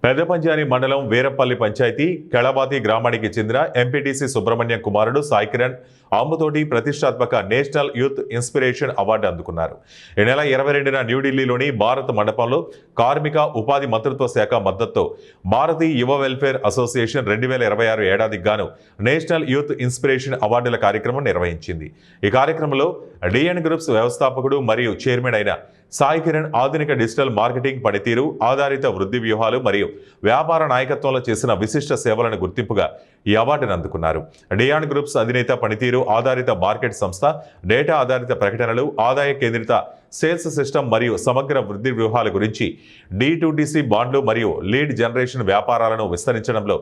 పెదపంజాని మండలం వీరపల్లి పంచాయతీ కెళవాతి గ్రామానికి చెందిన ఎంపీటీసీ సుబ్రహ్మణ్యం కుమారుడు సాయి కిరణ్ ఆముతోటి ప్రతిష్టాత్మక నేషనల్ యూత్ ఇన్స్పిరేషన్ అవార్డు అందుకున్నారు. ఈ నెల 22న న్యూఢిల్లీలోని భారత్ మండపంలో కార్మిక ఉపాధి మంత్రిత్వ శాఖ మద్దతుతో భారతీయ యువ వెల్ఫేర్ అసోసియేషన్ 2026 ఏడాదికి గాను నేషనల్ యూత్ ఇన్స్పిరేషన్ అవార్డుల కార్యక్రమం నిర్వహించింది. ఈ కార్యక్రమంలో డిఎన్ గ్రూప్స్ వ్యవస్థాపకుడు మరియు చైర్మన్ అయిన సాయి కిరణ్ ఆధునిక డిజిటల్ మార్కెటింగ్ పనితీరు ఆధారిత వృద్ధి వ్యూహాలు మరియు వ్యాపార నాయకత్వంలో చేసిన విశిష్ట సేవలను గుర్తింపుగా ఈ అవార్డును అందుకున్నారు. డియాన్ గ్రూప్స్ అధినేత పనితీరు ఆధారిత మార్కెట్ సంస్థ, డేటా ఆధారిత ప్రకటనలు, ఆదాయ కేంద్రిత సేల్స్ సిస్టమ్ మరియు సమగ్ర వృద్ధి వ్యూహాల గురించి D2DC బాండ్లు మరియు లీడ్ జనరేషన్ వ్యాపారాలను విస్తరించడంలో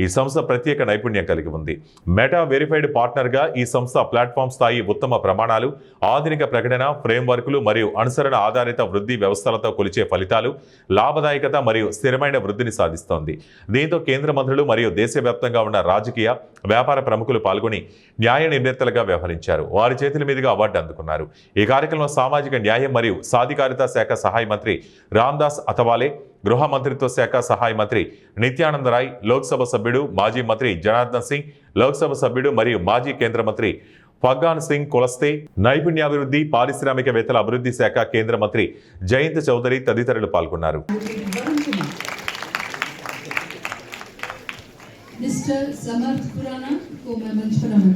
ఈ సంస్థ ప్రత్యేక నైపుణ్యం కలిగి ఉంది. మెటా వెరిఫైడ్ పార్ట్నర్గా ఈ సంస్థ ప్లాట్ఫామ్ స్థాయి ఉత్తమ ప్రమాణాలు, ఆధునిక ప్రకటన ఫ్రేమ్వర్క్లు మరియు అనుసరణ ఆధారిత వృద్ధి వ్యవస్థలతో కొలిచే ఫలితాలు, లాభదాయకత మరియు స్థిరమైన వృద్ధిని సాధిస్తోంది. దీంతో కేంద్ర మంత్రులు మరియు దేశవ్యాప్తంగా ఉన్న రాజకీయ, వ్యాపార ప్రముఖులు పాల్గొని న్యాయ నిర్ణేతలుగా వ్యవహరించారు. వారి చేతుల మీదుగా అవార్డు అందుకున్నారు. ఈ కార్యక్రమంలో సామాజిక న్యాయం మరియు సాధికారిత శాఖ సహాయ మంత్రి రామ్దాస్ అథవాలే, గృహ మంత్రిత్వ శాఖ సహాయ మంత్రి నిత్యానంద రాయ్, లోక్సభ సభ్యుడు మాజీ మంత్రి జనార్దన్ సింగ్, లోక్సభ సభ్యుడు మరియు మాజీ కేంద్ర మంత్రి ఫగ్గాన్ సింగ్ కులస్తే, నైపుణ్యాభివృద్ధి పారిశ్రామికవేత్తల అభివృద్ధి శాఖ కేంద్ర మంత్రి జయంత్ చౌదరి తదితరులు పాల్గొన్నారు. मिस्टर समर्थ खुराना को मैं मंच पर आमंत्रित